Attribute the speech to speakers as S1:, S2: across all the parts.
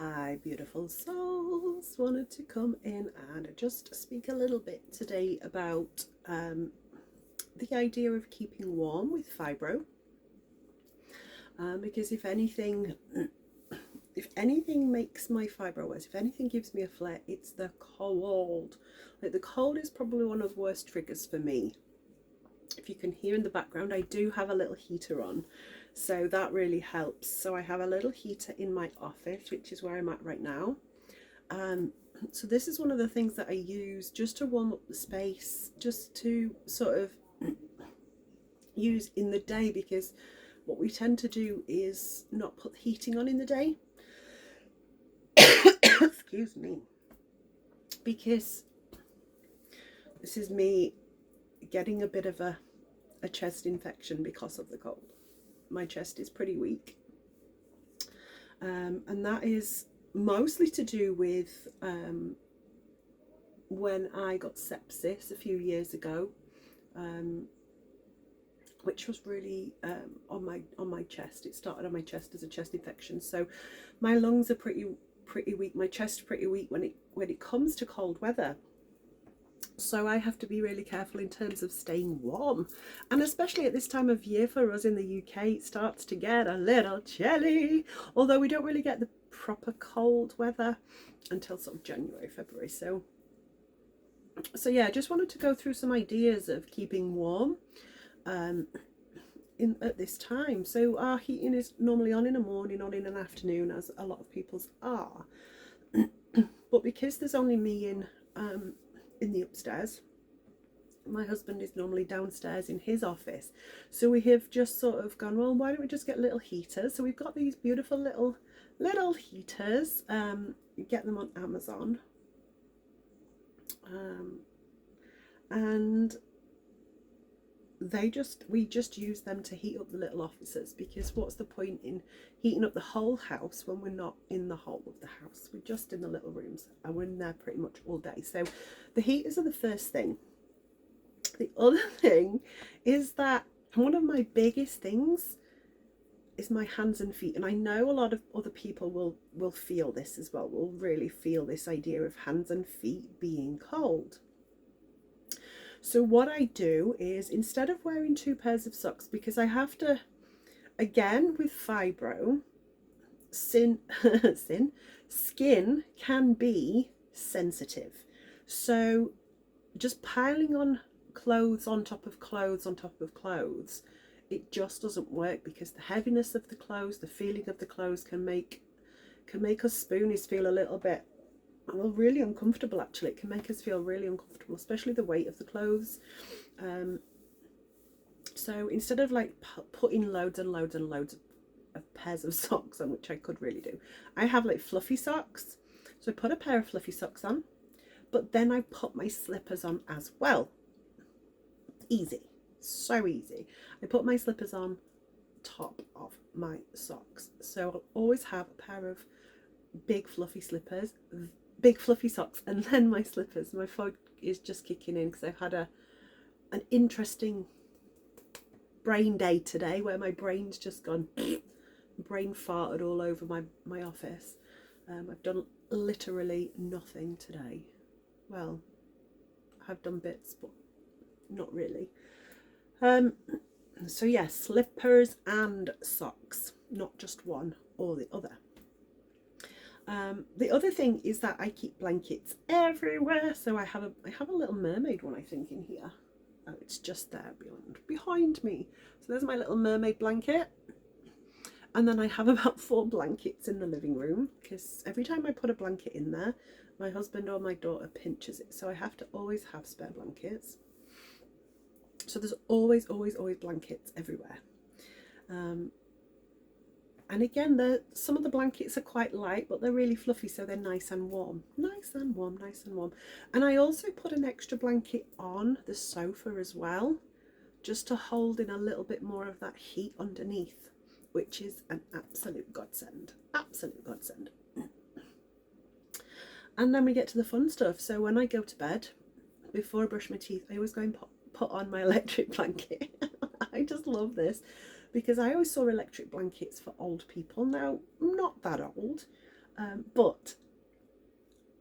S1: Hi, beautiful souls. Wanted to come in and just speak a little bit today about the idea of keeping warm with fibro. Because if anything makes my fibro worse, if anything gives me a flare, it's the cold. Like, the cold is probably one of the worst triggers for me. If you can hear in the background, I do have a little heater on, so that really helps. So I have a little heater in my office, which is where I'm at right now. So this is one of the things that I use just to warm up the space, just to sort of use in the day, because what we tend to do is not put the heating on in the day. Excuse me. Because this is me getting a bit of a chest infection because of the cold. My chest is pretty weak. And that is mostly to do with when I got sepsis a few years ago, which was really on my chest. It started on my chest as a chest infection. So my lungs are pretty weak. My chest is pretty weak when it comes to cold weather. So I have to be really careful in terms of staying warm, and especially at this time of year for us in the UK, it starts to get a little chilly, although we don't really get the proper cold weather until sort of January, February. So yeah, I just wanted to go through some ideas of keeping warm at this time. So our heating is normally on in the morning, on in an afternoon, as a lot of people's are. But because there's only me in the upstairs, my husband is normally downstairs in his office, so we have just sort of gone, well, why don't we just get little heaters? So we've got these beautiful little heaters. You get them on Amazon, and we just use them to heat up the little offices, because what's the point in heating up the whole house when we're not in the whole of the house? We're just in the little rooms, and we're in there pretty much all day. So the heaters are the first thing. The other thing is that one of my biggest things is my hands and feet, and I know a lot of other people will feel this as well, will really feel this idea of hands and feet being cold. So what I do is, instead of wearing 2 pairs of socks, because I have to, again, with fibro, skin can be sensitive. So just piling on clothes on top of clothes on top of clothes, it just doesn't work, because the heaviness of the clothes, the feeling of the clothes can make us spoonies feel a little bit, well, really uncomfortable. Actually, it can make us feel really uncomfortable, especially the weight of the clothes. So instead of like putting loads and loads and loads of pairs of socks on, which I could really do, I have like fluffy socks. So I put a pair of fluffy socks on, but then I put my slippers on as well. Easy, so easy. I put my slippers on top of my socks, so I'll always have a pair of big fluffy socks, and then my slippers. My fog is just kicking in because I've had an interesting brain day today, where my brain's just gone brain farted all over my office. I've done literally nothing today. Well, I've done bits, but not really. So yeah, slippers and socks, not just one or the other. The other thing is that I keep blankets everywhere. So I have a little mermaid one, I think, in here. Oh, it's just there behind me. So there's my little mermaid blanket. And then I have about 4 blankets in the living room, because every time I put a blanket in there, my husband or my daughter pinches it. So I have to always have spare blankets. So there's always blankets everywhere. And again, some of the blankets are quite light, but they're really fluffy, so they're nice and warm. Nice and warm. And I also put an extra blanket on the sofa as well, just to hold in a little bit more of that heat underneath, which is an absolute godsend. Absolute godsend. And then we get to the fun stuff. So when I go to bed, before I brush my teeth, I always go and put on my electric blanket. I just love this, because I always saw electric blankets for old people. Now, I'm not that old, But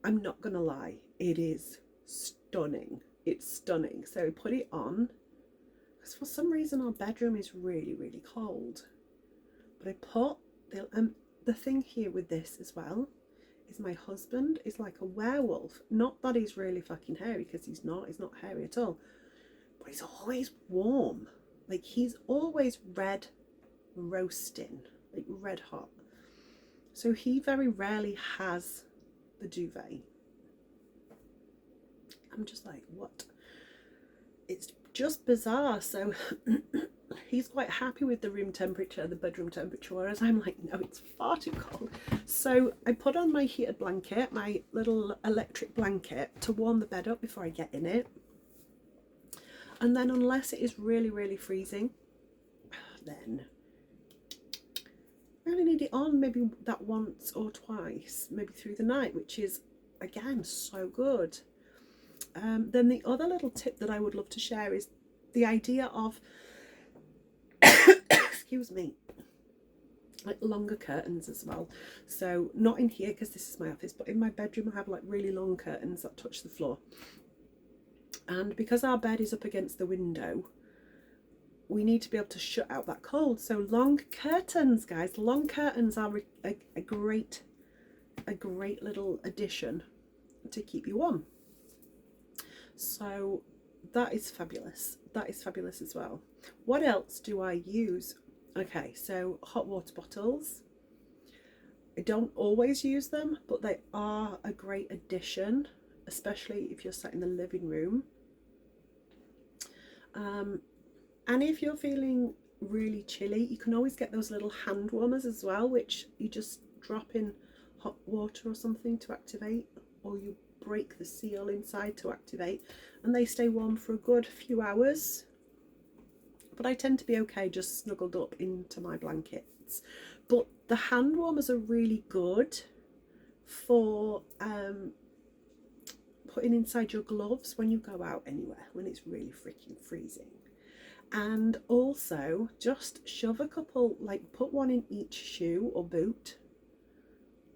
S1: I'm not gonna lie, it is stunning. It's stunning. So put it on, because for some reason our bedroom is really, really cold. But I put the thing here with this as well is my husband is like a werewolf. Not that he's really fucking hairy, because he's not hairy at all. But he's always warm. Like, he's always red roasting, like red hot. So he very rarely has the duvet. I'm just like, what? It's just bizarre. So he's quite happy with the room temperature, the bedroom temperature, whereas I'm like, no, it's far too cold. So I put on my heated blanket, my little electric blanket, to warm the bed up before I get in it. And then unless it is really, really freezing, then I only need it on maybe that once or twice, maybe through the night, which is, again, so good. Then the other little tip that I would love to share is the idea of excuse me, like longer curtains as well. So not in here because this is my office, but in my bedroom I have like really long curtains that touch the floor. And because our bed is up against the window, we need to be able to shut out that cold. So long curtains, guys, long curtains are a great little addition to keep you warm. So that is fabulous. That is fabulous as well. What else do I use? Okay, so hot water bottles. I don't always use them, but they are a great addition, especially if you're sat in the living room. And if you're feeling really chilly, you can always get those little hand warmers as well, which you just drop in hot water or something to activate, or you break the seal inside to activate, and they stay warm for a good few hours. But I tend to be okay just snuggled up into my blankets. But the hand warmers are really good for putting inside your gloves when you go out anywhere, when it's really freaking freezing. And also just shove a couple, like put one in each shoe or boot,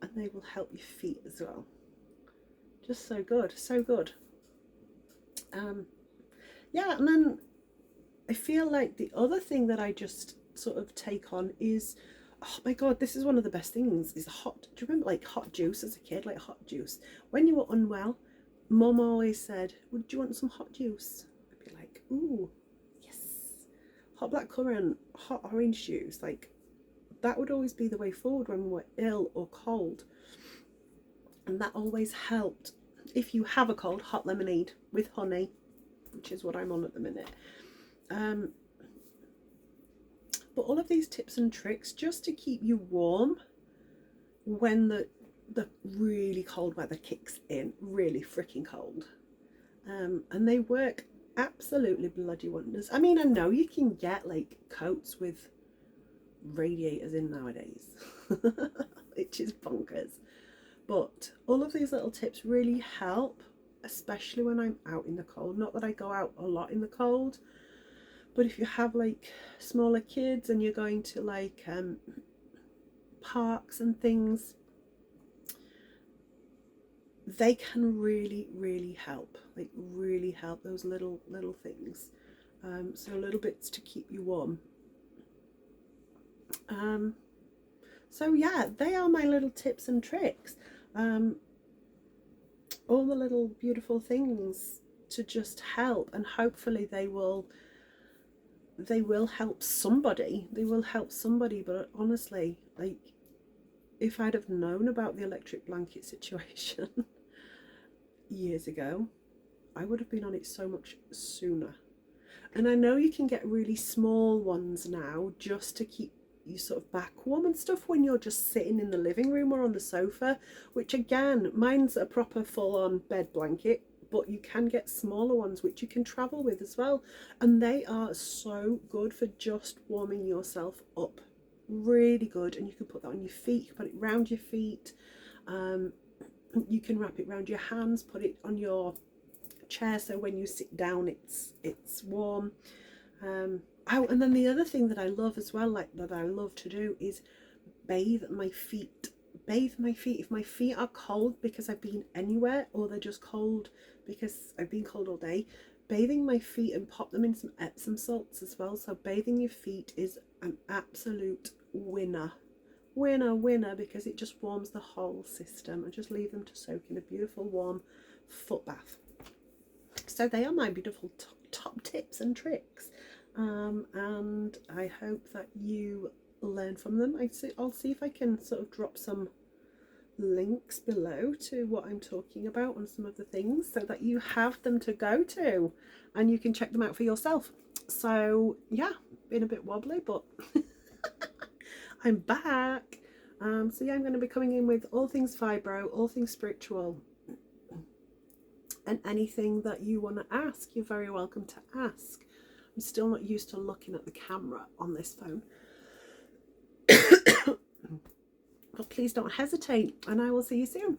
S1: and they will help your feet as well. Just so good, so good. Yeah, and then I feel like the other thing that I just sort of take on is, oh my god, this is one of the best things, is hot. Do you remember like hot juice as a kid? Like hot juice when you were unwell, mum always said, would you want some hot juice? I'd be like, ooh, yes. Hot blackcurrant, hot orange juice, like that would always be the way forward when we were ill or cold. And that always helped. If you have a cold, hot lemonade with honey, which is what I'm on at the minute. But all of these tips and tricks just to keep you warm when the really cold weather kicks in, really freaking cold. And they work absolutely bloody wonders. I mean, I know you can get like coats with radiators in nowadays, which is bonkers. But all of these little tips really help, especially when I'm out in the cold. Not that I go out a lot in the cold, but if you have like smaller kids and you're going to like parks and things, they can really help, like really help, those little things. So little bits to keep you warm. So yeah, they are my little tips and tricks. All the little beautiful things to just help, and hopefully they will help somebody. They will help somebody. But honestly, like, if I'd have known about the electric blanket situation years ago, I would have been on it so much sooner. And I know you can get really small ones now just to keep you sort of back warm and stuff when you're just sitting in the living room or on the sofa, which again, mine's a proper full-on bed blanket, but you can get smaller ones which you can travel with as well, and they are so good for just warming yourself up. Really good. And you can put that on your feet, you can put it around your feet, you can wrap it around your hands, put it on your chair so when you sit down it's warm. Oh, and then the other thing that I love as well, like that I love to do, is bathe my feet bathe my feet. If my feet are cold because I've been anywhere, or they're just cold because I've been cold all day, bathing my feet and pop them in some Epsom salts as well. So bathing your feet is an absolute winner. Winner, because it just warms the whole system, and just leave them to soak in a beautiful warm foot bath. So they are my beautiful top tips and tricks, and I hope that you learn from them. I'll see if I can sort of drop some links below to what I'm talking about on some of the things, so that you have them to go to and you can check them out for yourself. So yeah, been a bit wobbly, but I'm back. So yeah, I'm going to be coming in with all things fibro, all things spiritual, and anything that you want to ask, you're very welcome to ask. I'm still not used to looking at the camera on this phone. But please don't hesitate, and I will see you soon.